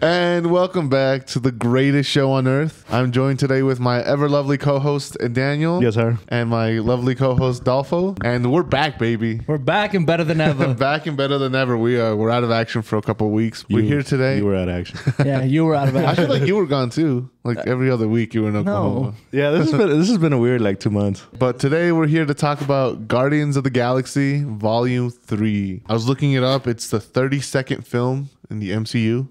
And welcome back to the greatest show on earth. I'm joined today with my ever lovely co-host Daniel. Yes, sir. And my lovely co-host Dolfo. And we're back, baby. We're back and better than ever. Back and better than ever. We're out of action for a couple of weeks. We're here today. You were out of action. Yeah, you were out of action. I feel like you were gone too. Like every other week you were in Oklahoma. No. Yeah, this has been a weird 2 months. But today we're here to talk about Guardians of the Galaxy Volume 3. I was looking it up. It's the 32nd film in the MCU.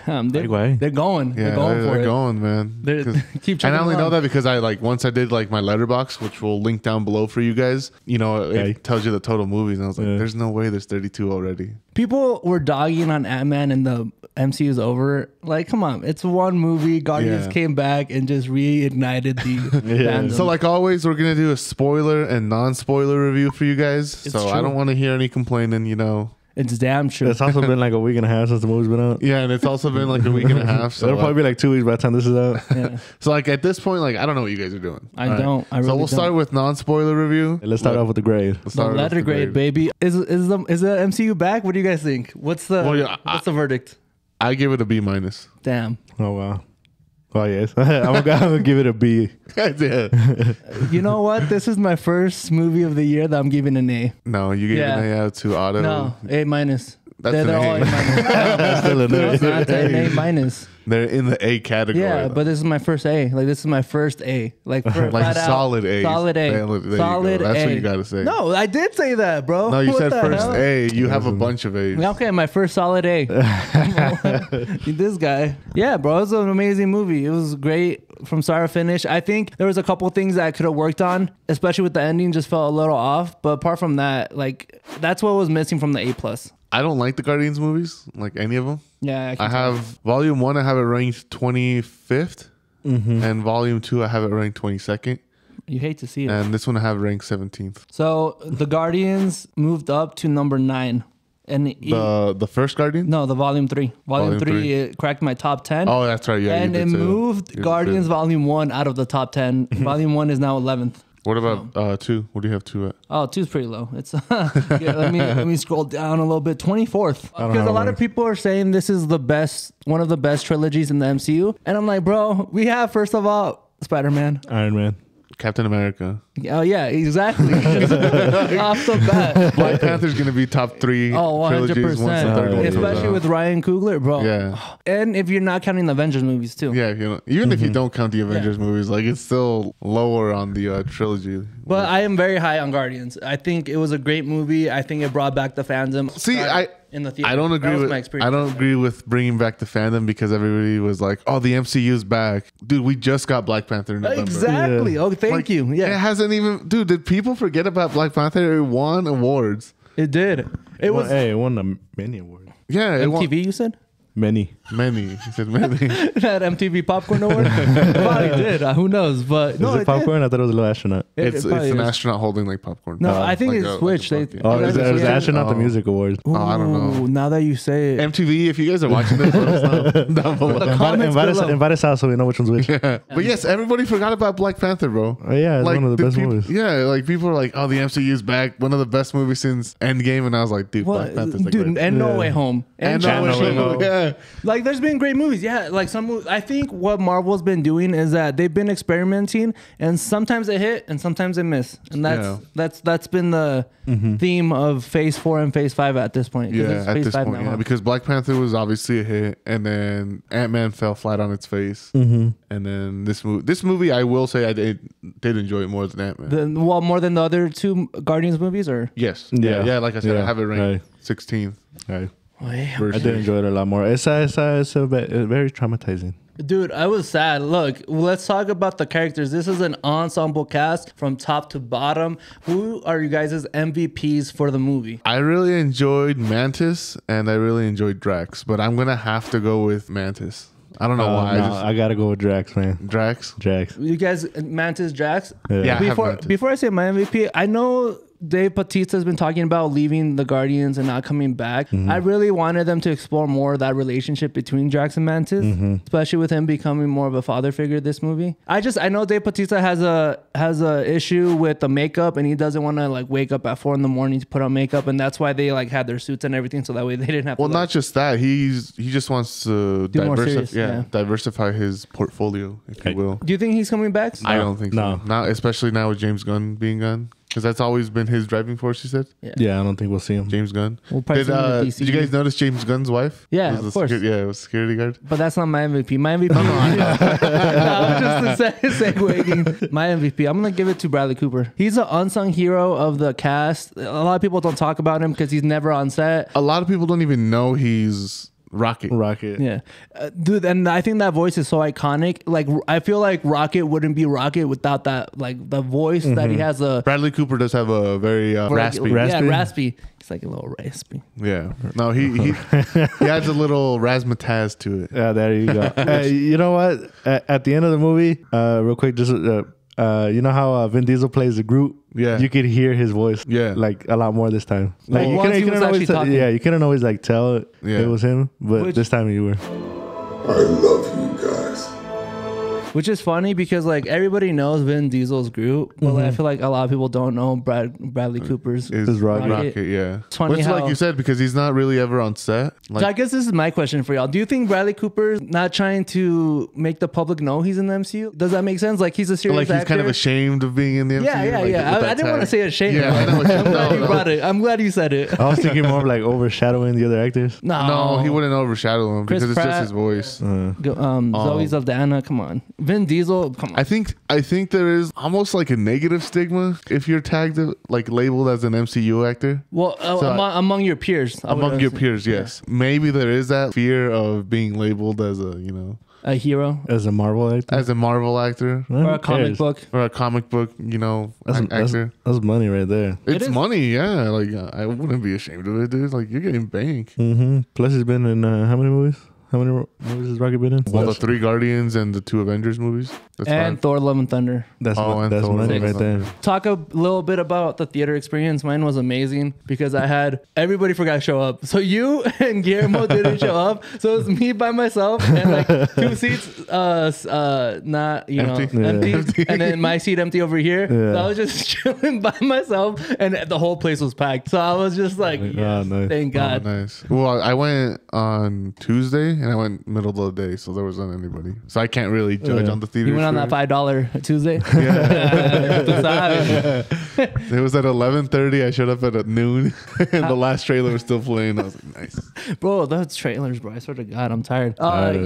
They're going. Yeah, They're going for it. Going, man. Keep And I only checking know along. that because once I did my letterbox, which we'll link down below for you guys. You know, it tells you the total movies, and I was like, "There's no way there's 32 already." People were dogging on Ant-Man and the MCU's over. Like, come on, it's one movie. Guardians came back and just reignited the fandom. So like always, we're gonna do a spoiler and non-spoiler review for you guys. It's so I true. don't want to hear any complaining. You know. It's damn true. It's also been a week and a half since the movie's been out. Yeah, and it's also been a week and a half. So It'll probably be 2 weeks by the time this is out. Yeah. So at this point, I don't know what you guys are doing. I don't. I really So we'll start with non-spoiler review. Let's start off with the grade. Let's the start letter with the grade, baby. Is the MCU back? What do you guys think? What's the what's the verdict? I give it a B minus. Damn. Oh, wow. Oh, yes. I'm going to give it a B. Yeah. You know what? This is my first movie of the year that I'm giving an A. No, you gave an A out to Otto. No, A minus. That's They're an all A. A minus. That's still a No, it's A. not an A minus. They're in the A category. Yeah, but this is my first A. This is my first A. Solid A. Solid A. There you go. Solid That's A. what you gotta say. No, I did say that, bro. No, you What said the first hell? A. You have a bunch of A's. Okay, my first solid A. This guy. Yeah, bro, it was an amazing movie. It was great from start to finish. I think there was a couple things that I could have worked on, especially with the ending, just felt a little off. But apart from that, that's what was missing from the A+. I don't like the Guardians movies, any of them. Yeah, I have Volume 1, I have it ranked 25th. And Volume 2, I have it ranked 22nd. You hate to see it. And this one I have ranked 17th. So the Guardians moved up to number 9. And The first Guardian? no, the Volume 3. Volume 3, 3. it cracked my top 10. Oh, that's right. Yeah, and you it did say that. moved You Guardians did. Volume 1 out of the top 10. Volume 1 is now 11th. What about 2? What do you have 2 at? Oh, 2's pretty low. It's let me scroll down a little bit. 24th. Because a lot of people are saying this is one of the best trilogies in the MCU. And I'm like, bro, we have, first of all, Spider-Man. Iron Man. Captain America. Oh, yeah, exactly. Off the bat. Black Panther's going to be top 3 Oh, trilogies once the 100%. third one comes Especially out. with Ryan Coogler, bro. Yeah. And if you're not counting the Avengers movies, too. Yeah, even if you don't count the Avengers movies, it's still lower on the trilogy. But I am very high on Guardians. I think it was a great movie. I think it brought back the fandom. See, in the theater. I don't agree That was with my experience. I don't agree with bringing back the fandom because everybody was like, "Oh, the MCU's back, dude." We just got Black Panther in November. Exactly. Yeah. Oh, thank you. It Yeah, hasn't even, dude. Did people forget about Black Panther? It won awards. it did. It was It won a many award. Yeah, it won MTV. You said Many. many. He said many. that MTV Popcorn Award. Probably did. Who knows? But no, Is it popcorn? I thought it was a little astronaut. It's probably an is. astronaut holding popcorn. No, I think Like it's a switched. bucket. Oh, it was Yeah. astronaut the Oh. music award. Ooh, I don't know. Now that you say it, MTV, if you guys are watching this, let us know down below. comments below. Invite us out so we know which one's which. Yeah. But yes, everybody forgot about Black Panther, bro. Oh, yeah, it's one of the best movies. Yeah, people are like, "Oh, the MCU's back, one of the best movies since Endgame," and I was like, "Dude, Black Panther's dude, and No Yeah. Way Home, and Shang-Chi. No Way Home. Yeah, There's been great movies. Yeah, I think what Marvel's been doing is that they've been experimenting, and sometimes they hit, and sometimes they miss, and that's been the theme of Phase 4 and Phase 5 at this point. 'Cause yeah. it's At Phase this 5 point, now, yeah, huh? because Black Panther was obviously a hit, and then Ant-Man fell flat on its face, and then this movie, I will say, I did enjoy it more than Ant-Man. More than the other two Guardians movies, or Yes, Yeah. yeah. Like I said, I Yeah. have it ranked Right. 16th. Right. I versus- did enjoy it a lot more. It's very traumatizing. dude, I was sad. Look, let's talk about the characters. This is an ensemble cast from top to bottom. Who are you guys' MVPs for the movie? I really enjoyed Mantis and I really enjoyed Drax, but I'm gonna have to go with Mantis. I don't know why. I gotta go with Drax, man. Drax. Drax. You guys, Mantis, Drax. Yeah, I have Before Mantis. before I say my MVP, I know Dave Bautista's been talking about leaving the Guardians and not coming back. I really wanted them to explore more of that relationship between Drax and Mantis, especially with him becoming more of a father figure this movie. I know Dave Bautista has a issue with the makeup, and he doesn't want to like wake up at 4 a.m. to put on makeup, and that's why they like had their suits and everything, so that way they didn't have. Well, to, not just that. He just wants to diversify his portfolio, if you will. Do you think he's coming back? I don't think so. Not especially now with James Gunn being gone. Because that's always been his driving force, you said? Yeah, I don't think we'll see him. James Gunn. We'll probably see him in did you guys notice James Gunn's wife? Yeah, of course. It was security guard. But that's not my MVP. My MVP. Just a segue. My MVP. I'm going to give it to Bradley Cooper. He's an unsung hero of the cast. A lot of people don't talk about him because he's never on set. A lot of people don't even know he's Rocket. Yeah. Dude, and I think that voice is so iconic. Like, I feel like Rocket wouldn't be Rocket without that, like, the voice that he has. Bradley Cooper does have a very raspy. Yeah, raspy. It's like a little raspy. Yeah. No, he adds a little razzmatazz to it. Yeah, there you go. You know what? At the end of the movie, real quick, just you know how Vin Diesel plays the Groot? Yeah. You could hear his voice like a lot more this time. Like you couldn't always like tell it was him, but this time you were. I love you guys. Which is funny because like everybody knows Vin Diesel's Groot, but like, I feel like a lot of people don't know Bradley Cooper's Rocket. Yeah, it's funny how, like you said, because he's not really ever on set. Like, so I guess this is my question for y'all. Do you think Bradley Cooper's not trying to make the public know he's in the MCU? Does that make sense? Like he's a serious actor. He's kind of ashamed of being in the MCU. Yeah. I didn't want to say ashamed. Yeah, I know I'm glad you brought it. I'm glad you said it. I was thinking more of like overshadowing the other actors. No, he wouldn't overshadow him Chris because Pratt, it's just his voice. Zoe Saldana, come on. Vin Diesel, come on. I think there is almost like a negative stigma if you're tagged like labeled as an MCU actor. Well, among your peers. Among your peers, yes. Yeah. Maybe there is that fear of being labeled as a hero, as a Marvel actor, or a comic book, actor. That's money right there. It's money, yeah. Like I wouldn't be ashamed of it, dude. Like you're getting bank. Plus, he's been in how many movies? How many movies has Rocket been in? Well, the 3 Guardians and the 2 Avengers movies. That's and 5. Thor: Love and Thunder. That's money right there. Talk a little bit about the theater experience. Mine was amazing because I had everybody forgot to show up. So you and Guillermo didn't show up. So it was me by myself and like 2 seats, not empty, and then my seat empty over here. Yeah. So I was just chilling by myself, and the whole place was packed. So I was just like, yes, nice. Thank God. Oh, nice. Well, I went on Tuesday. And I went middle of the day, so there wasn't anybody. So I can't really judge on the theater. You went on that $5 Tuesday? Yeah. It was at 11:30. I showed up at noon, and the last trailer was still playing. I was like, nice. Bro, those trailers, bro. I swear to God, I'm tired.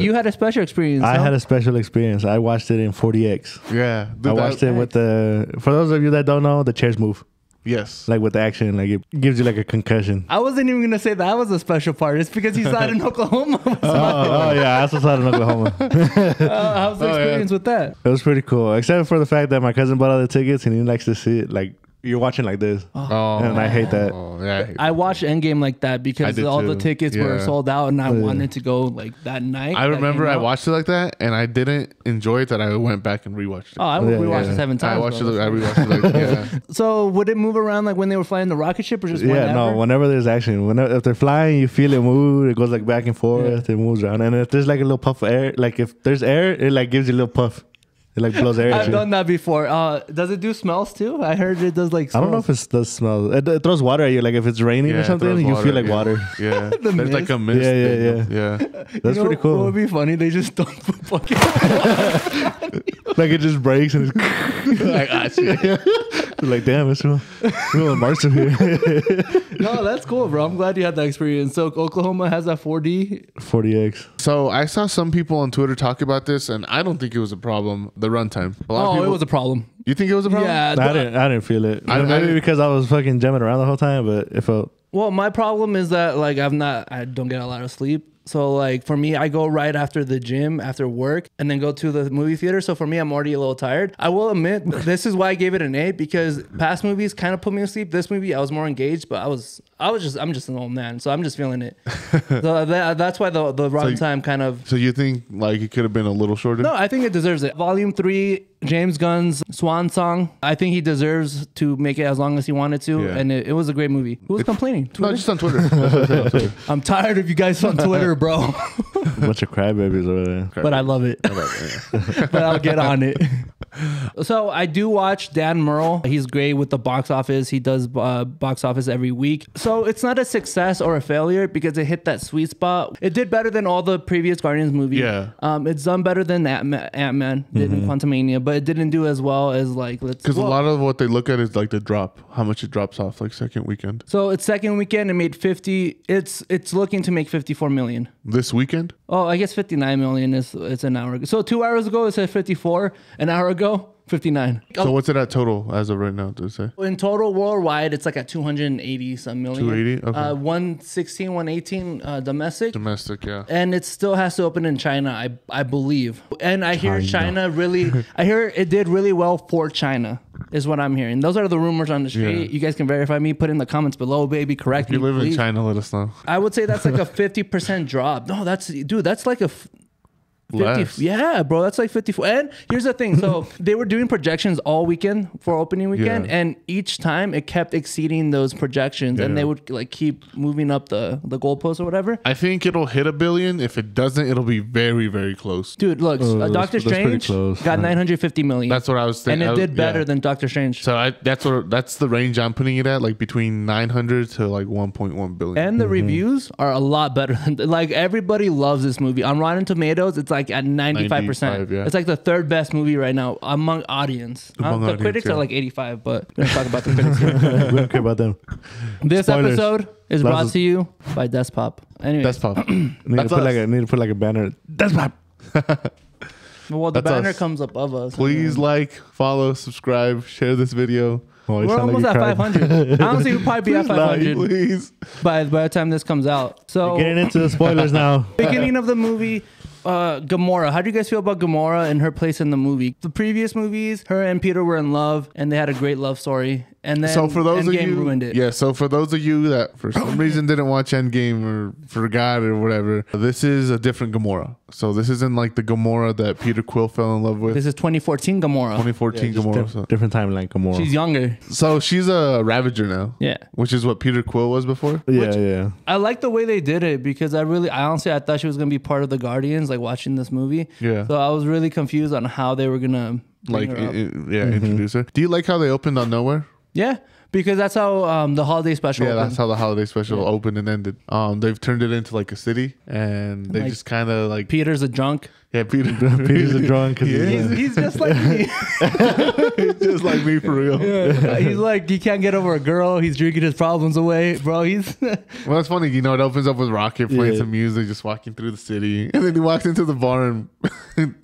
You had a special experience. I had a special experience. I watched it in 40X. Yeah. I watched it with for those of you that don't know, the chairs move. Yes. Like with the action, like it gives you like a concussion. I wasn't even going to say that was a special part. It's because you saw it in Oklahoma. Yeah. I also saw it in Oklahoma. How's the experience with that? It was pretty cool. Except for the fact that my cousin bought all the tickets and he likes to see it like you're watching like this. And I hate that. I watched Endgame like that because all the tickets were sold out and I wanted to go like that night. I remember I watched it like that and I didn't enjoy it that I went back and rewatched it. Oh, I rewatched it 7 times. I rewatched it like, So would it move around like when they were flying the rocket ship or just whenever? No, whenever there's action. If they're flying, you feel it move. It goes like back and forth. It moves around. And if there's like a little puff of air, like if there's air, it like gives you a little puff. It like blows air. I've done that before. Does it do smells too? I heard it does like smells. I don't know if it does smell. It throws water at you. Like if it's raining or something, you feel like water. Yeah. There's like a mist. Yeah. That's pretty cool. What would be funny? They just don't put like it just breaks and it's like, shit. Like, damn, it's real immersive here. No, that's cool, bro. I'm glad you had that experience. So Oklahoma has that 40X. So I saw some people on Twitter talk about this, and I don't think it was a problem. The runtime. It was a problem. You think it was a problem? Yeah, I didn't feel it. Maybe because I was fucking jamming around the whole time, but it felt. Well, my problem is that like I don't get a lot of sleep. So like for me, I go right after the gym, after work, and then go to the movie theater. So for me, I'm already a little tired. I will admit, this is why I gave it an 8 because past movies kind of put me to sleep. This movie, I was more engaged, but I'm just an old man, so I'm just feeling it. So that's why the runtime kind of. So you think like it could have been a little shorter? No, I think it deserves it. Volume 3 James Gunn's swan song. I think he deserves to make it as long as he wanted to, Yeah. and it was a great movie. Who was complaining? No, Twitter? just on Twitter. That's what I said on Twitter. I'm tired of you guys on Twitter, bro. A bunch of crybabies over there. But I love it. But I'll get on it. So I do watch Dan Murrell. He's great with the box office. He does box office every week. So it's not a success or a failure because it hit that sweet spot. It did better than all the previous Guardians movies. Yeah. It's done better than Ant-Man did in Quantumania, but it didn't do as well as like Because a lot of what they look at is like the drop, how much it drops off, like second weekend. So its second weekend, it made 50. It's looking to make 54 million. This weekend? Oh, I guess 59 million is it's an hour ago. So 2 hours ago it said 54. An hour ago 59. So what's it at total as of right now, did it say? In total worldwide, it's like at 280 some million. 280? Okay. 116, 118 domestic. Domestic, yeah. And it still has to open in China, I believe. And I hear China really, I hear it did really well for China, is what I'm hearing. Those are the rumors on the street. Yeah. You guys can verify me. Put in the comments below, baby. Correct If you me, live in please. China, let us know. I would say that's like a 50% drop. No, that's like a 50, Less. yeah, bro, that's like 54. And here's the thing. So they were doing projections all weekend for opening weekend. Yeah. And each time it kept exceeding those projections. And Yeah. they would like keep moving up the goalpost or whatever. I think it'll hit 1 billion. If it doesn't, it'll be very, very close. Dude, look, Doctor that's pretty Strange close. got 950 million. That's what I was thinking. and it did better yeah. than Doctor Strange. So that's the range I'm putting it at, like between 900 to like 1.1 billion. And the reviews are a lot better than like everybody loves this movie. On Rotten Tomatoes, it's like at 95%. 95, yeah. It's like the third best movie right now among audience. Among the audience, critics yeah. are like 85, but we're gonna talk about the critics here. We don't care about them. This Spoilers. episode is Lots brought of- to you by Despop. Anyway, That's pop. Need to That's put us. need to put like a banner. That's my. well, the That's banner us. comes above us. Please like, follow, subscribe, share this video. Oh, you We're sound like almost you at cried. 500. Honestly, we'll probably be at 500 Please. by the time this comes out. So, Getting into the spoilers now. beginning of the movie, Gamora. How do you guys feel about Gamora and her place in the movie? The previous movies, her and Peter were in love, and they had a great love story. And then So for those of Endgame you, ruined it. yeah. So for those of you that for some reason didn't watch Endgame or forgot or whatever, this is a different Gamora. So this isn't like the Gamora that Peter Quill fell in love with. This is 2014 Gamora. 2014 Just Gamora. So. different timeline. Gamora. She's younger. So she's a Ravager now. Yeah. Which is what Peter Quill was before. yeah. I like the way they did it because I honestly, I thought she was going to be part of the Guardians, like watching this movie. Yeah. So I was really confused on how they were going to Like, her up. introduce her. Do you like how they opened on nowhere? Yeah. Because that's how the holiday special Yeah, opened. that's how the holiday special opened and ended. They've turned it into like a city, and they Like, just kind of like Peter's a drunk. yeah, Peter. Peter's a drunk. He's just like me. He's just like me for real. He's like, he can't get over a girl. He's drinking his problems away. Bro, he's... Well, that's funny. You know, it opens up with Rocket playing Yeah. some music, just walking through the city, and then he walks into the bar and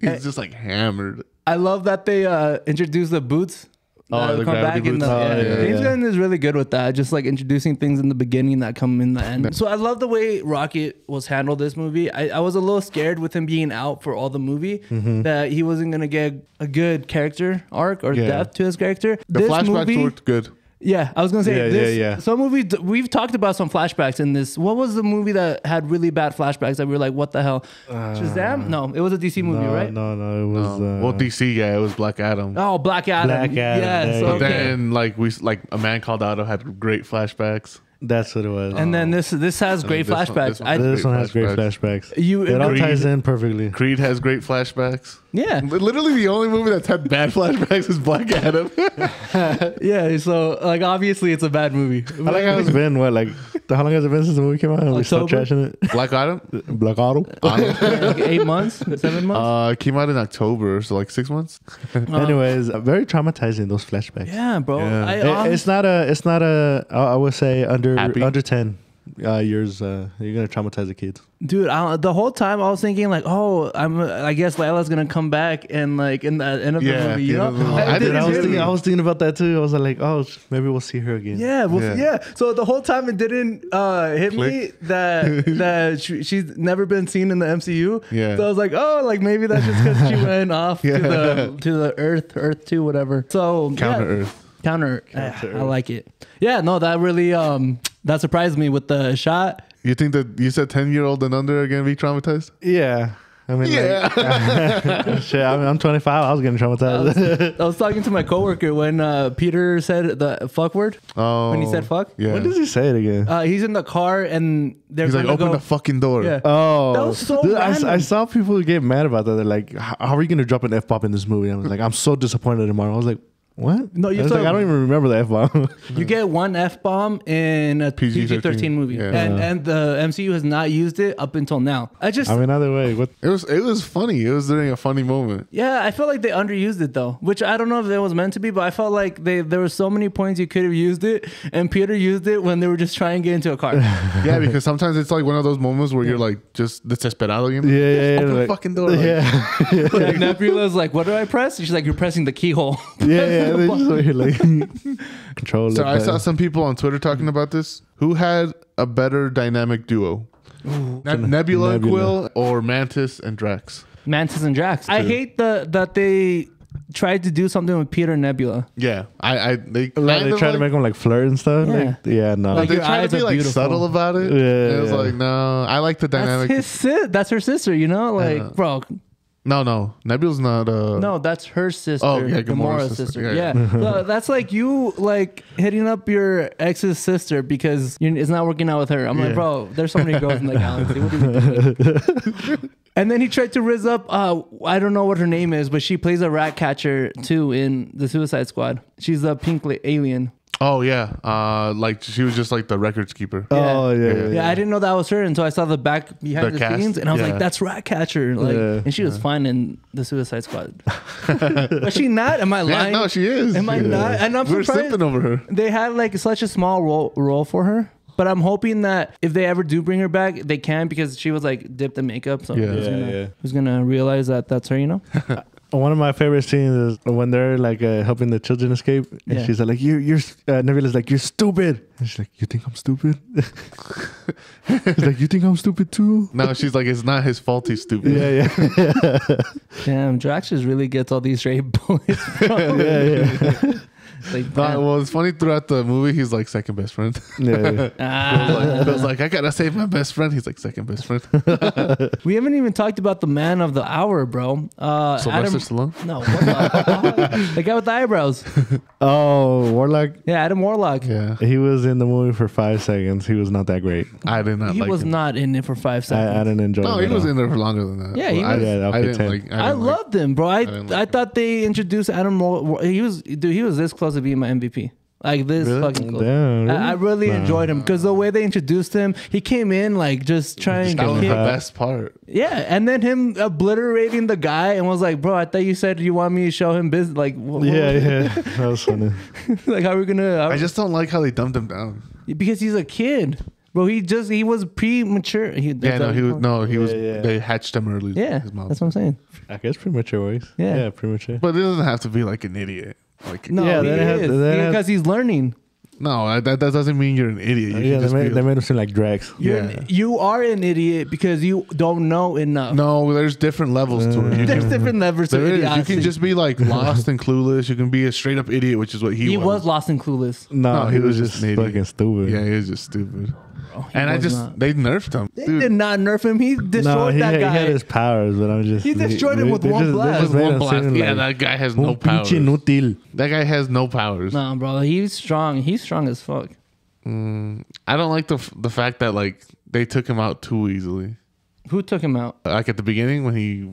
he's just like hammered. I love that they introduce the boots. Oh, the come gravity back in boots. the, Oh, yeah. yeah, James yeah. Gunn is really good with that, just like introducing things in the beginning that come in the end. So I love the way Rocket was handled this movie. I was a little scared with him being out for all the movie that he wasn't gonna get a good character arc or Yeah. depth to his character. The This flashbacks movie, worked good. yeah, I was gonna say Yeah, this. yeah. Some movie we've talked about some flashbacks in this. What was the movie that had really bad flashbacks that we were like, what the hell? Shazam? No, it was a DC movie, No, right? no, it was. Well, DC, yeah, it was Black Adam. Oh, Black Adam. Black Adam, Yes. there you But go. Okay. then, like A Man Called Otto had great flashbacks. That's what it was. And then this has great this one- flashbacks. this one- this one has great flashbacks. You It all Creed. ties in perfectly. Creed has great flashbacks. yeah, Literally, the only movie that's had bad flashbacks is Black Adam. yeah. So like, obviously, it's a bad movie. I like how it's been. What how long has it been since the movie came out? And we still October? trashing it. Black Adam Black Auto. Like 8 months, 7 months. it came out in October, so like 6 months. Anyways, very traumatizing those flashbacks. Yeah, bro. Yeah. It's not a. I would say under Happy? 10 years. You're gonna traumatize the kids. Dude, the whole time I was thinking like, oh, I guess Layla's gonna come back and like in the end of the Yeah, movie, you yeah, know? the movie. I Dude, didn't I was thinking about that too. I was like, oh, maybe we'll see her again. Yeah, well, Yeah. yeah. So the whole time it didn't hit me Click. that she's never been seen in the MCU. Yeah. So I was like, oh, like maybe that's just because she went off Yeah. to the Earth 2, whatever. So Counter yeah. Earth. Counter. Counter I like it. Yeah, no, that really that surprised me with the shot. You think that you said 10-year-old and under are gonna be traumatized? Yeah. I mean, shit. I'm 25. I was getting traumatized. I was talking to my coworker when Peter said the fuck word. Oh, When he said fuck. yeah. When does he say it again? He's in the car and they're He's like, gonna open go. the fucking door. Yeah. Oh, That was so dude, random. I saw people get mad about that. They're like, "How are you gonna drop an F-bomb in this movie?" I was like, "I'm so disappointed tomorrow." I was like, "What?" No, I you was saw- like, I don't even remember the F-bomb. You get one F-bomb in a PG-13 PG-13 movie. Yeah. And the MCU has not used it up until now. I mean, either way, what? It was funny. It was during a funny moment. Yeah, I felt like they underused it though, which I don't know if it was meant to be, but I felt like there were so many points you could have used it, and Peter used it when they were just trying to get into a car. Yeah, because sometimes it's like one of those moments where you're like just desesperado. You know? Yeah. Open the Like, fucking door. Like, yeah, Like Nebula's like, what do I press? She's like, you're pressing the keyhole. yeah. They just like, control So it. I saw some people on Twitter talking about this. Who had a better dynamic duo? Nebula and Quill or Mantis and Drax? Mantis and Drax. I hate that they tried to do something with Peter and Nebula. Yeah, they try to make them like flirt and stuff. Yeah. Like, yeah, no. Like, they your try to eyes be are like beautiful. subtle about it. Yeah, It was yeah. like, no, I like the dynamic. That's her sister, you know? Like, bro, No, Nebula's not. no, that's her sister. Oh, yeah, Gamora's Gamora's sister. sister. Yeah, Yeah. So that's like you like hitting up your ex's sister because it's not working out with her. I'm like, bro, there's so many girls in the galaxy. What are we doing? And then he tried to rizz up, I don't know what her name is, but she plays a rat catcher too in the Suicide Squad. She's a pink alien. Oh yeah, like she was just like the records keeper. Oh yeah. Yeah, I didn't know that was her until I saw the back behind The the cast? scenes, and I was Yeah. like, "That's Ratcatcher!" Like, Yeah. and she was fine in the Suicide Squad. Was she not? Am I Yeah, lying? no, she is. Am I not? And I'm We're surprised slipping over her. they had like such a small role for her. But I'm hoping that if they ever do bring her back, they can because she was like dipped in makeup. So Yeah. who's gonna realize that that's her? You know? One of my favorite scenes is when they're like helping the children escape, and Yeah. she's like, "You're Nebula's like, you're stupid," and she's like, "You think I'm stupid?" He's like, "You think I'm stupid too?" No, she's like, it's not his fault. He's stupid. Yeah. Damn, Drax just really gets all these straight bullets. From. Yeah. Like, Well, it's funny throughout the movie. He's like second best friend. Yeah. Feels like I gotta save my best friend. He's like second best friend. we haven't even talked about the man of the hour, bro. Sylvester Stallone. No, what the guy with the eyebrows. Oh, Warlock. Yeah, Adam Warlock. Yeah, He was in the movie for 5 seconds. He was not that great. I did not He like was him. not in it for 5 seconds. I didn't enjoy No, him. he at was all. in there for longer than that. Yeah, he Well, was. okay, I didn't 10. like. I loved him, bro. didn't like I him. thought they introduced Adam. He was this close to being my MVP. Like this Really? fucking close. Damn, really? I really enjoyed him because the way they introduced him, he came in like just trying That to was the kick. best part. Yeah, and then him obliterating the guy and was like, "Bro, I thought you said you want me to show him business." Like, Yeah, that was funny. like how are we gonna? I just don't like how they dumbed him down. because he's a kid, bro. He was premature. He was. Yeah. They hatched him early. Yeah, his mom. that's what I'm saying. I guess premature ways. Yeah. premature. But it doesn't have to be like an idiot. Like No, Yeah, he they have- is they have- because he's learning. no, that doesn't mean you're an idiot. You Yeah, can just be they made him seem like Drax. Yeah. You are an idiot because you don't know enough. No, there's different levels to it. You There's can, different levels to there is. You idiocy. can just be like lost and clueless. You can be a straight up idiot, which is what He was lost and clueless. No, No, he he was was just an idiot. fucking stupid. Yeah, he was just stupid. He And was not. they nerfed him. They Dude, did not nerf him. He No, destroyed he that guy. had his powers, but I'm just... He destroyed him with one blast. just with made one him blast. seem Yeah, like that guy has no un pinche powers. inútil. That guy has no powers. Nah, bro, he's strong. He's strong as fuck. I don't like the fact that like they took him out too easily. Who took him out? Like at the beginning when he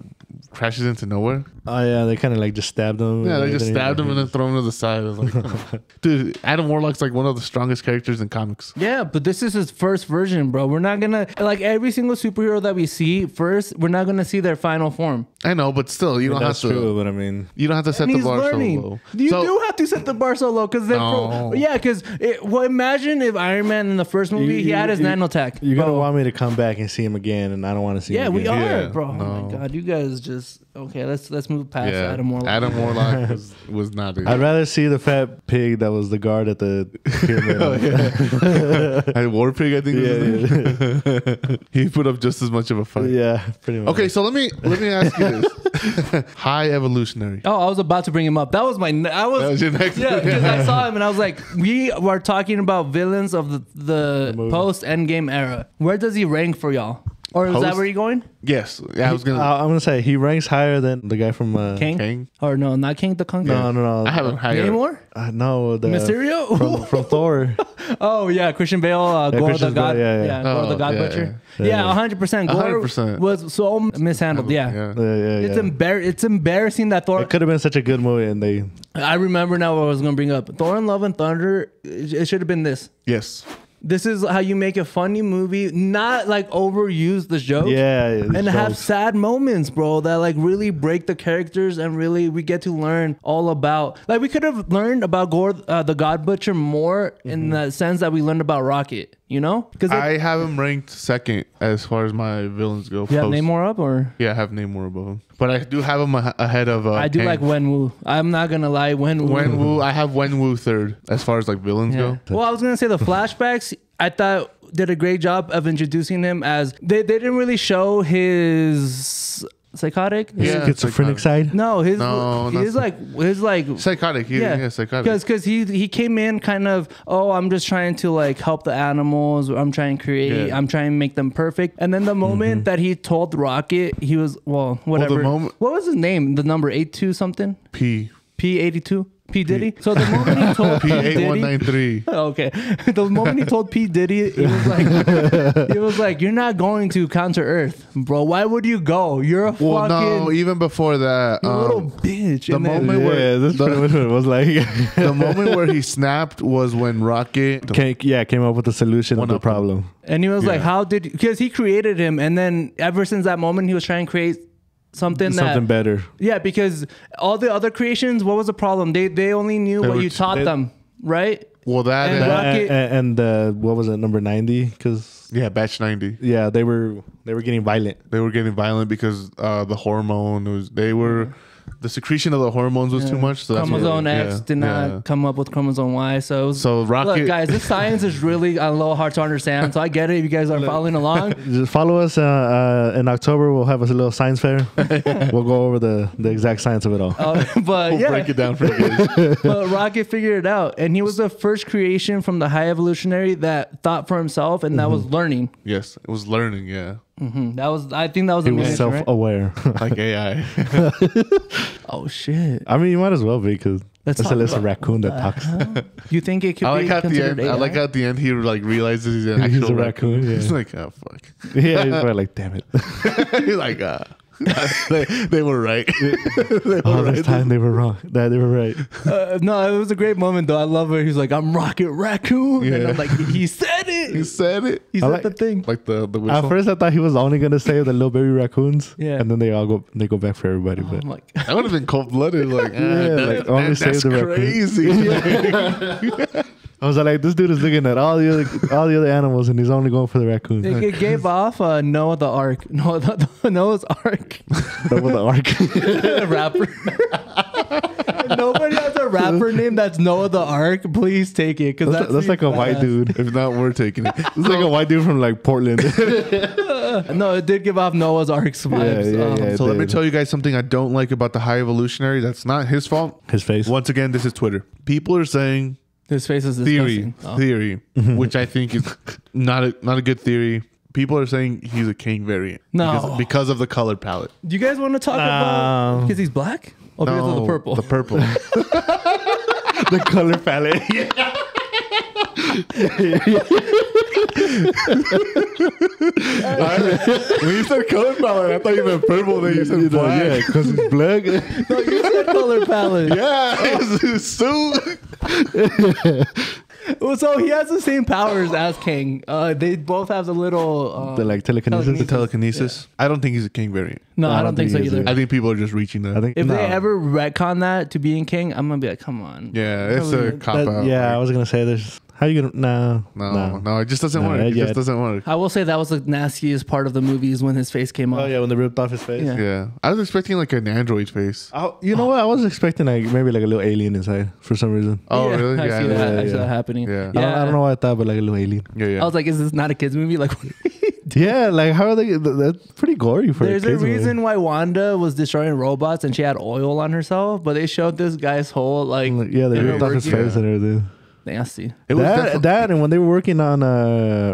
crashes into nowhere. Oh, yeah, they kind of like just stabbed him. Yeah, they just then stabbed him and then throw him to the side. I was like, come on. Dude, Adam Warlock's like one of the strongest characters in comics. Yeah, but this is his first version, bro. We're not gonna like every single superhero that we see first. We're not gonna see their final form. I know, but still, you don't have That's to. true, but I mean... You don't have to set And the he's bar learning. so low. You So- do have to set the bar so low because then, No. because well, imagine if Iron Man in the first movie he had his nanotech. You're going to Bro. want me to come back and see him again, and I don't want to see Yeah, him we again. are, Yeah, bro. Oh no. my god, you guys just okay. Let's move past Yeah, Adam Warlock. Adam Warlock was not it. I'd rather see the fat pig that was the guard at the pyramid. And War Pig, I think. Yeah, He put up just as much of a fight. yeah, pretty much. Okay, so let me ask you this: High evolutionary. Oh, I was about to bring him up. That was my. That was your next. Yeah, because I saw him and I was like, we were talking about villains of the movie. post Endgame era. Where does he rank for y'all? Or is that Post- where you're going? Yes. Yeah, I was gonna. I'm gonna say he ranks higher than the guy from King? Kang. Or no, not King the Conqueror. No. I haven't higher. Namor? No, the Mysterio? from Thor. Oh yeah, Christian Bale, Gore Christian the God, Bale, yeah. Gore the Oh, God yeah, Butcher. yeah. Yeah, 100%. Gore 100%. was so mishandled. Yeah. Yeah. It's embarrassing that Thor. It could have been such a good movie, and they. I remember now what I was gonna bring up. Thor and Love and Thunder. It should have been this. Yes. This is how you make a funny movie, not like overuse the jokes. And have sad moments, bro, that like really break the characters and really we get to learn all about. Like we could have learned about Gore, the God Butcher, more in the sense that we learned about Rocket. You know, because I have him ranked second as far as my villains go. You have Namor up, or yeah, I have Namor above him, but I do have him ahead of. I do Kang. like Wenwu. I'm not gonna lie, Wenwu. Wenwu, I have Wenwu third as far as like villains go. Well, I was gonna say the flashbacks. I thought did a great job of introducing him as they didn't really show his psychotic. Schizophrenic side. No, his psychotic. Psychotic. Because he came in kind of, oh, I'm just trying to like help the animals. I'm trying to create. Yeah. I'm trying to make them perfect. And then the moment that he told Rocket, he was whatever. What was his name? The number 82 something. P82. P Diddy. So the moment he told P P8193. Okay. The moment he told P Diddy, he was like, you're not going to counter Earth, bro. Why would you go? You're a fucking no, even before that, little bitch. The moment where this pretty much what it was like. the moment where he snapped was when Rocket came up with the solution of the problem. And he was like, how did, because he created him, and then ever since that moment he was trying to create something better. Yeah, because all the other creations, what was the problem? They only knew what you taught them, right? Well, that and what was it, number 90? Because batch 90. Yeah, they were getting violent. They were getting violent because the hormone the secretion of the hormones was too much. So chromosome X did not come up with chromosome Y. So Rocket. Look, guys, this science is really a little hard to understand. So I get it if you guys are following along. Just follow us in October. We'll have a little science fair. We'll go over the exact science of it all. But we'll break it down for you guys. But Rocket figured it out, and he was the first creation from the high evolutionary that thought for himself, and that was learning. Yes, it was learning. Yeah. I think that was he was self-aware, right? Like AI. Oh shit! I mean, you might as well be, because it's a raccoon that talks. You think it could be considered AI? I like how at the end he like realizes he's an actual raccoon. Yeah. He's like, oh fuck. Yeah, he's probably like, damn it. He's like, they were right. This time they were wrong. They were right. No, it was a great moment though. I love it. He's like, I'm Rocket Raccoon. Yeah. And I'm like, he said it. He said it. He said the thing. Like the whistle. At first I thought he was only gonna save the little baby raccoons. Yeah. And then they go back for everybody. But I'm like, that would have been cold blooded. Like, only save the crazy. I was like, this dude is looking at all the other animals, and he's only going for the raccoons. it gave off Noah the Ark. Noah's Ark. Noah the Ark. Rapper. Nobody has a rapper name that's Noah the Ark. Please take it, because that's like a white dude. If not, we're taking it. It's like a white dude from like Portland. No, it did give off Noah's Ark's vibes. So let me tell you guys something I don't like about the high evolutionary. That's not his fault. His face. Once again, this is Twitter. People are saying his face is disgusting. Theory, which I think is not a good theory. People are saying he's a King variant. No, because of the color palette. Do you guys want to talk about because he's black? Or because of the purple? The purple. The color palette. Yeah. When you said color palette, I thought you meant purple. Then you said black. Yeah, because he's black. No, you said color palette. Yeah, it's suit. Well, so he has the same powers as King. They both have a little the like telekinesis. The telekinesis. Yeah. I don't think he's a King variant. No, I don't think so either. I think people are just reaching that. I think if they ever retcon that to being King, I'm gonna be like, come on. Yeah, it's a cop out. Yeah, I was gonna say there's. How you gonna? No, it just doesn't work. It just doesn't work. I will say that was the nastiest part of the movie is when his face came off. Oh yeah, when they ripped off his face. Yeah. I was expecting like an android face. You know what? I was expecting like maybe like a little alien inside for some reason. Oh really? I see that happening. Yeah. I don't know why I thought, but like a little alien. Yeah. I was like, is this not a kids movie? Like, yeah, like how are they? That's pretty gory for. There's a reason why Wanda was destroying robots and she had oil on herself, but they showed this guy's whole like. Yeah, they ripped off his face and everything. nasty. It was that and when they were working on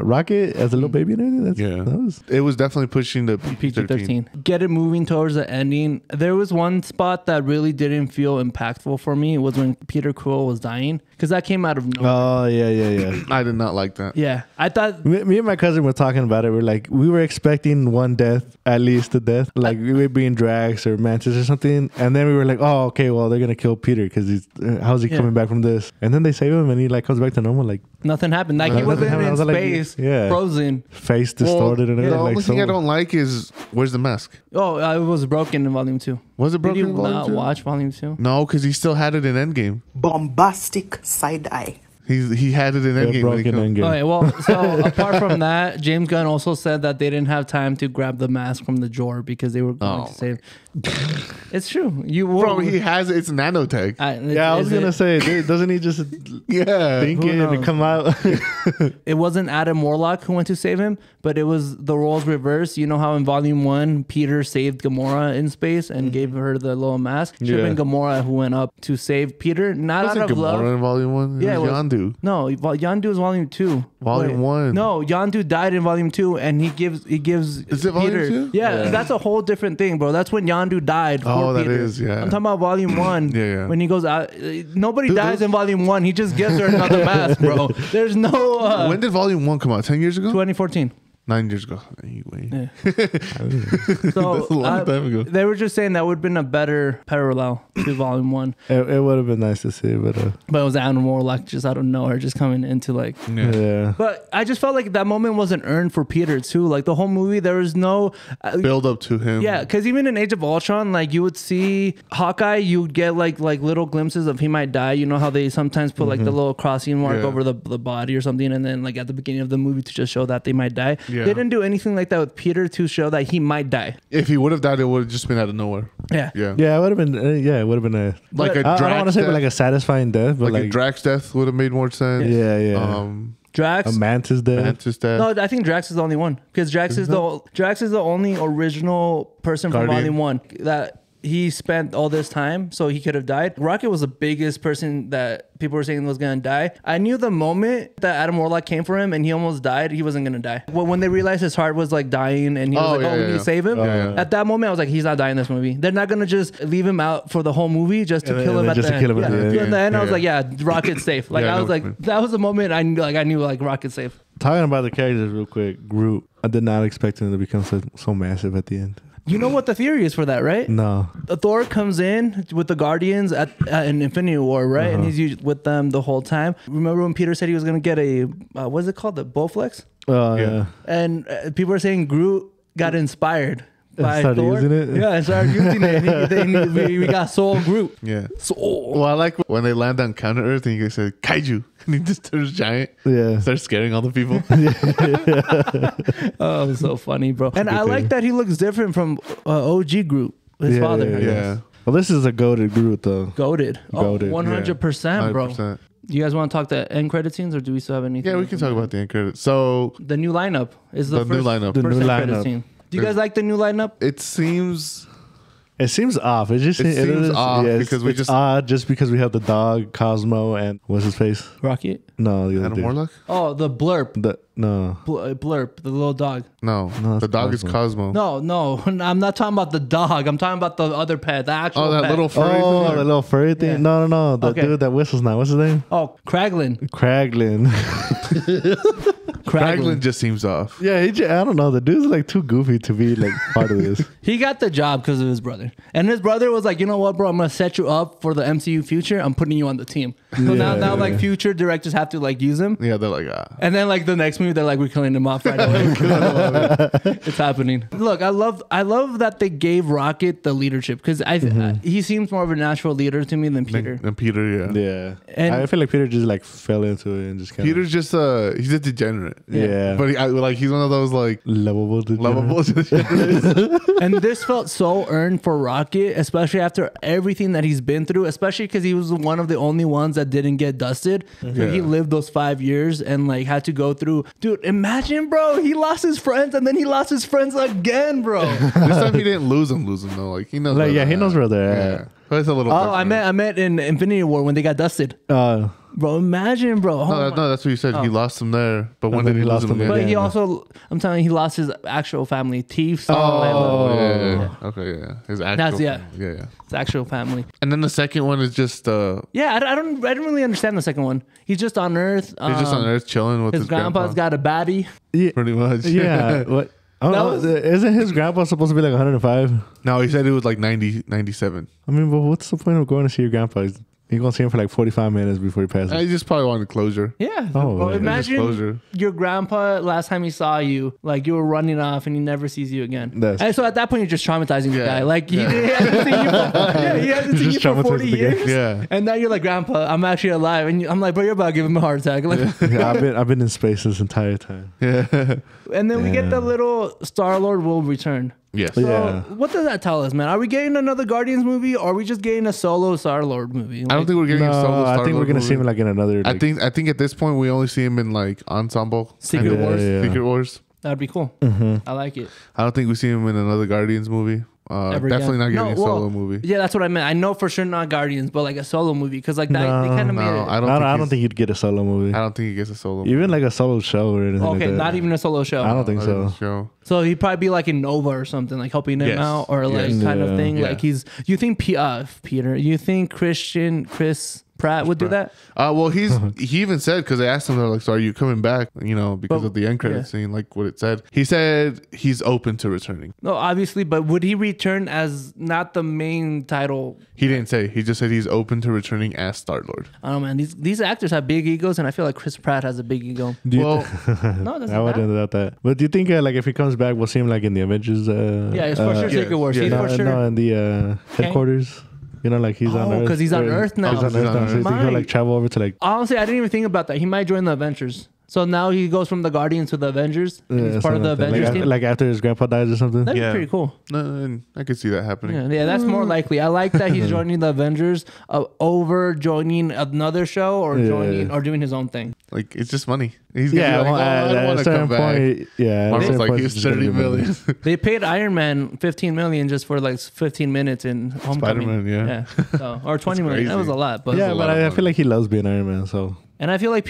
Rocket as a little baby and everything. It was definitely pushing the PG-13. Get it moving towards the ending. There was one spot that really didn't feel impactful for me. It was when Peter Quill was dying, because that came out of nowhere. Oh yeah. I did not like that. Yeah, I thought me and my cousin were talking about it. We're like, we were expecting one death, at least a death, like we were being Drax or Mantis or something, and then we were like, oh, okay, well they're gonna kill Peter because he's how's he coming back from this? And then they save him, and he like comes back to normal, like nothing happened. Like he wasn't in space, frozen, face distorted, and everything. The only thing I don't like is where's the mask? Oh, it was broken in Volume 2. Was it broken Did you in Volume not 2? watch Volume 2? No, because he still had it in Endgame. Bombastic side eye. He had it in Endgame. Broken Endgame. Okay, well, so apart from that, James Gunn also said that they didn't have time to grab the mask from the drawer because they were going to save. It's true. Bro, he has it's nanotech. I was gonna say, dude, doesn't he just think it and come out? It wasn't Adam Warlock who went to save him, but it was the roles reversed. You know how in Volume 1, Peter saved Gamora in space and gave her the little mask? Should have been Gamora who went up to save Peter, not out of Gamora love. in Volume 1? Yeah, it was Yondu. No, Yondu is Volume 2. Volume 1. No, Yondu died in Volume 2, and he gives Is it Peter. Volume 2? Yeah, that's a whole different thing, bro. That's when Yondu died. Oh, that Peter. is, yeah. I'm talking about Volume 1. Yeah. When he goes out, nobody dies in Volume 1. He just gives her another mask, bro. There's no. When did Volume 1 come out? 10 years ago? 2014. 9 years ago. Anyway. Yeah. So That's a long time ago. they were just saying that would have been a better parallel to Volume 1. It would have been nice to see, but it was Adam Warlock just out of nowhere, just coming into like. Yeah. But I just felt like that moment wasn't earned for Peter too. Like the whole movie, there was no build up to him. Yeah, because even in Age of Ultron, like you would see Hawkeye, you would get like little glimpses of he might die. You know how they sometimes put like the little crossing mark over the body or something, and then like at the beginning of the movie to just show that they might die. Yeah. They didn't do anything like that with Peter to show that he might die. If he would have died, it would have just been out of nowhere. Yeah. It would have been. It would have been a like a I don't want to say death. like a satisfying death, but like a Drax death would have made more sense. Yeah. Drax. A Mantis death. No, I think Drax is the only one because Drax is the only original person from Volume 1 that he spent all this time, so he could have died. Rocket was the biggest person that people were saying was gonna die. I knew the moment that Adam Warlock came for him and he almost died, he wasn't gonna die. When they realized his heart was like dying and he was we need to save him. At that moment, I was like, he's not dying in this movie. They're not gonna just leave him out for the whole movie just to kill him at the end. In the end, I was like, Rocket's safe. Like I was like, that was the moment I knew like Rocket's safe. Talking about the characters real quick, Groot. I did not expect him to become so massive at the end. You know what the theory is for that, right? No. Thor comes in with the Guardians at an Infinity War, right? And he's with them the whole time. Remember when Peter said he was going to get a, what is it called? The Bowflex? Oh, yeah. And people are saying Groot got inspired by started Thor. using it? Yeah, I started using it. We got Soul Groot. Yeah. Soul. Well, I like when they land on Counter Earth and you say Kaiju. And he just turns giant. Yeah. Starts scaring all the people. Oh, it was so funny, bro. And I like that he looks different from OG Groot, his father. Yeah. Well, this is a goated Groot, though. Goated. Oh, 100%, bro. 100%. Do you guys want to talk the end credit scenes, or do we still have anything? Yeah, we can talk about the end credits. So the new lineup is the new first, lineup. The first new end credit lineup. scene. Do you guys like the new lineup? It seems off. It seems off because we it's just odd just because we have the dog Cosmo and what's his face? Rocket? No, the other Adam dude. Warlock. Oh, the Blurp. No. Blurp, the little dog. No, No, the it's dog Cosmo. is Cosmo. No, I'm not talking about the dog. I'm talking about the other pet, the actual Oh, that pet. little furry. Oh, thing? the little furry thing. Yeah. No. The Okay. dude that whistles now. What's his name? Oh, Kraglin. Kraglin. Kraglin just seems off. Yeah, I don't know. The dude's like too goofy to be like part of this. He got the job because of his brother. And his brother was like, you know what, bro? I'm going to set you up for the MCU future. I'm putting you on the team. So now like future directors have to like use him. Yeah, they're like And then like the next movie, they're like, we're killing him off right away. It's happening. Look, I love that they gave Rocket the leadership because he seems more of a natural leader to me than Peter. And Peter, yeah. Yeah. And- I feel like Peter just like fell into it and just kind Peter's just he's a degenerate. Yeah. But he's one of those like lovable. degenerates. And this felt so earned for Rocket, especially after everything that he's been through, especially because he was one of the only ones that didn't get dusted. So he lived those 5 years and like had to go through. Dude, imagine, bro, he lost his friends and then he lost his friends again, bro. This time he didn't lose them though. Like he knows. Like, where yeah, he they're knows at. where they're at. But it's a little. Oh, I met in Infinity War when they got dusted. Bro, imagine, bro. No, that's what you said. He lost him there, but when did he lose him again? But he also, I'm telling you, he lost his actual family. Thieves. Yeah. Okay, yeah. His actual. Yeah. Yeah. His actual family. And then the second one is just. I don't really understand the second one. He's just on Earth. He's just on Earth chilling with his grandpa's got a baddie. Yeah. Pretty much. Yeah. What? Isn't his grandpa supposed to be like 105? No, he said it was like 97. I mean, but what's the point of going to see your grandpa? You're going to see him for like 45 minutes before he passes. He just probably wanted closure. Yeah. Oh, imagine your grandpa last time he saw you, like you were running off and he never sees you again. And so at that point, you're just traumatizing the guy. Like he hasn't seen you for 40 years. Yeah. And now you're like, Grandpa, I'm actually alive. And I'm like, bro, you're about to give him a heart attack. Like, yeah, I've been in space this entire time. Yeah. And then we get the little Star-Lord will return. Yes. So what does that tell us, man? Are we getting another Guardians movie, or are we just getting a solo Star-Lord movie? Like, I don't think we're getting a solo Star-Lord. I think we're gonna see him like in another. I think at this point we only see him in like ensemble Secret Wars. Secret Wars. That'd be cool. Mm-hmm. I like it. I don't think we see him in another Guardians movie. Definitely not getting a solo movie. Yeah, that's what I meant. I know for sure not Guardians, but like a solo movie, because like that, they kind of made it. I don't think you'd get a solo movie. I don't think he gets a solo. Even like a solo show or anything. Okay, like that. not even a solo show. I don't think so. So he'd probably be like in Nova or something, like helping him out, or like kind of thing. Yeah. Like you think Peter? You think Chris Pratt would do that? Well, he even said, because they asked him, they're like, so are you coming back? Because of the end credit scene, like what it said. He said he's open to returning. No, obviously, but would he return as not the main title? He didn't say. He just said he's open to returning as Star-Lord. I don't know, man. These actors have big egos, and I feel like Chris Pratt has a big ego. Well, no, that's I wouldn't doubt that. But do you think like if he comes back, we'll see him like in the Avengers? Yeah, it's for sure Secret Wars. He's for sure. No, in the headquarters. Like he's on Earth. Because he's on Earth now. He's on Earth now. So you think he'll like travel over to like... Honestly, I didn't even think about that. He might join the Avengers. So now he goes from the Guardians to the Avengers. And he's part of the Avengers team. Like after his grandpa dies or something? That'd be pretty cool. No, I could see that happening. Yeah, that's more likely. I like that he's joining the Avengers over joining another show or doing his own thing. Like, it's just money. He's I don't want to come back. Marvel's like, he's 30 million. They paid Iron Man $15 million just for like 15 minutes in Homecoming. Spider-Man, So, or 20 million. That was a lot. But I feel like he loves being Iron Man, so... And I feel like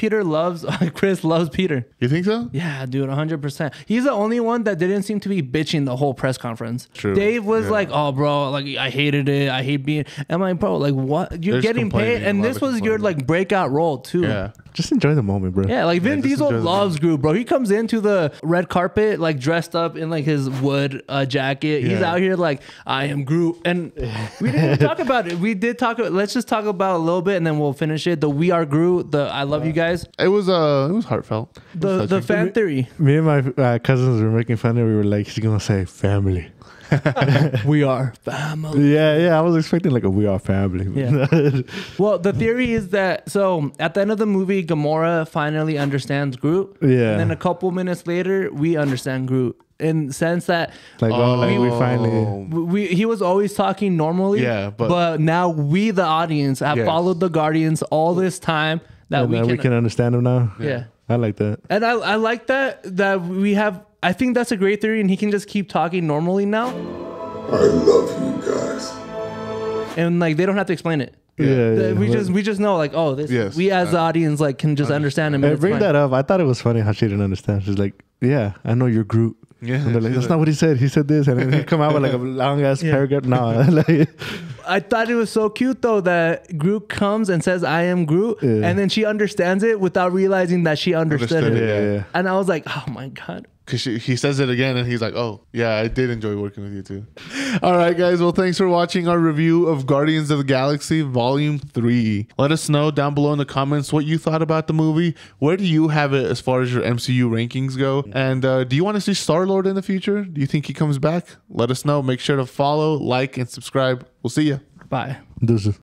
Chris loves Peter. You think so? Yeah, dude, 100%. He's the only one that didn't seem to be bitching the whole press conference. True. Dave was like, oh, bro, like, I hated it. I hate being... I'm like, bro, like, what? You're getting paid? And this was your, like, breakout role, too. Yeah. Just enjoy the moment, bro. Yeah, like, Vin Diesel loves Groot, bro. He comes into the red carpet, like, dressed up in, like, his wood jacket. He's out here like, I am Groot. And we didn't even talk about it. We did talk... Let's just talk about it a little bit, and then we'll finish it. The We Are Groot, I love you guys. It was heartfelt. The fan theory. Me and my cousins were making fun of it. We were like, he's gonna say family. We are family. Yeah. I was expecting like a we are family. Yeah. Well, the theory is that at the end of the movie, Gamora finally understands Groot. Yeah. And then a couple minutes later, we understand Groot. In the sense that we finally he was always talking normally. Yeah, but now we, the audience, have followed the Guardians all this time. That we can understand him now. Yeah. I like that. And I like that we have... I think that's a great theory, and he can just keep talking normally now. I love you guys. And like they don't have to explain it. Yeah. We just know like, oh, this we as the audience like can just understand him. And bring that up. I thought it was funny how she didn't understand. She's like, yeah, I know you're Groot. Yeah. And they're like, that's not what he said. He said this. And then he'd come out with like a long ass paragraph. No. Like, I thought it was so cute though that Groot comes and says, I am Groot. Yeah. And then she understands it without realizing that she understood it. Yeah. And I was like, oh my God. Because he says it again and he's like, oh, yeah, I did enjoy working with you too. All right, guys. Well, thanks for watching our review of Guardians of the Galaxy Volume 3. Let us know down below in the comments what you thought about the movie. Where do you have it as far as your MCU rankings go? And do you want to see Star-Lord in the future? Do you think he comes back? Let us know. Make sure to follow, like, and subscribe. We'll see you. Bye. Deuces.